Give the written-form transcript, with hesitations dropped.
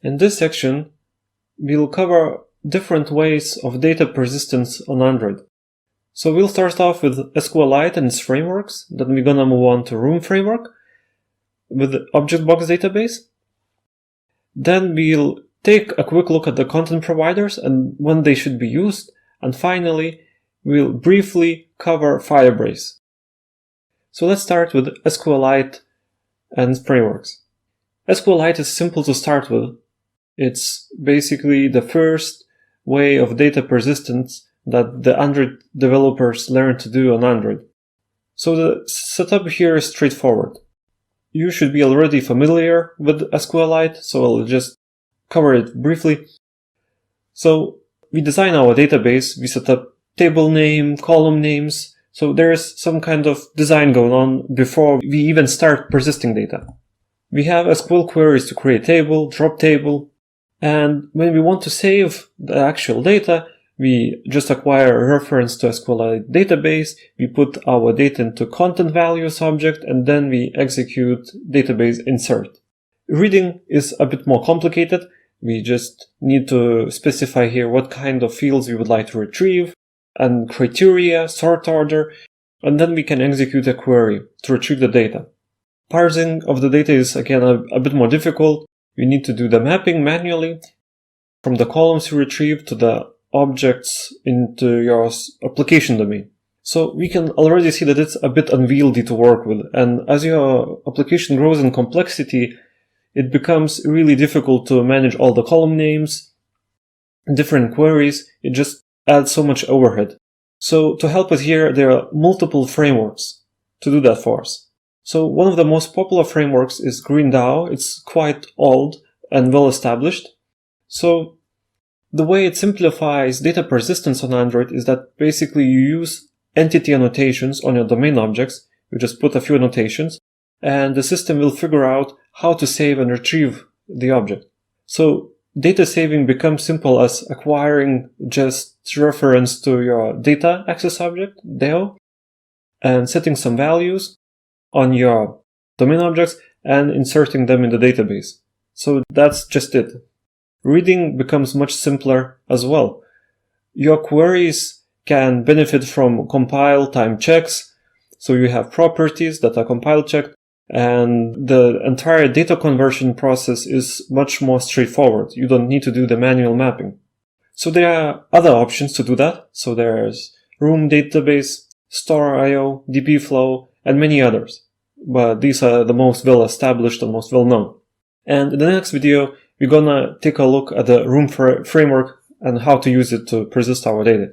In this section, we'll cover different ways of data persistence on Android. So we'll start off with SQLite and its frameworks, then we're gonna move on to Room framework with the Object Box database. Then we'll take a quick look at the content providers and when they should be used. And finally, we'll briefly cover Firebase. So let's start with SQLite and frameworks. SQLite is simple to start with. It's basically the first way of data persistence that the Android developers learn to do on Android. So the setup here is straightforward. You should be already familiar with SQLite, so I'll just cover it briefly. So we design our database, we set up table name, column names, so there's some kind of design going on before we even start persisting data. We have SQL queries to create table, drop table, and when we want to save the actual data, we just acquire a reference to SQLite database, we put our data into content values object, and then we execute database insert. Reading is a bit more complicated. We just need to specify here what kind of fields we would like to retrieve, and criteria, sort order, and then we can execute a query to retrieve the data. Parsing of the data is again a bit more difficult. We need to do the mapping manually from the columns you retrieve to the objects into your application domain. So we can already see that it's a bit unwieldy to work with, and as your application grows in complexity, it becomes really difficult to manage all the column names, different queries. It just adds so much overhead. So to help us here, there are multiple frameworks to do that for us. So one of the most popular frameworks is GreenDAO. It's quite old and well established. So the way it simplifies data persistence on Android is that basically you use entity annotations on your domain objects. You just put a few annotations and the system will figure out how to save and retrieve the object. So data saving becomes simple as acquiring just reference to your data access object, DAO, and setting some values on your domain objects and inserting them in the database. So that's just it. Reading becomes much simpler as well. Your queries can benefit from compile time checks. So you have properties that are compile checked, and the entire data conversion process is much more straightforward. You don't need to do the manual mapping. So there are other options to do that. So there's Room database, Store.io, dbflow, and many others. But these are the most well established and most well known. And in the next video, we're gonna take a look at the Room framework and how to use it to persist our data.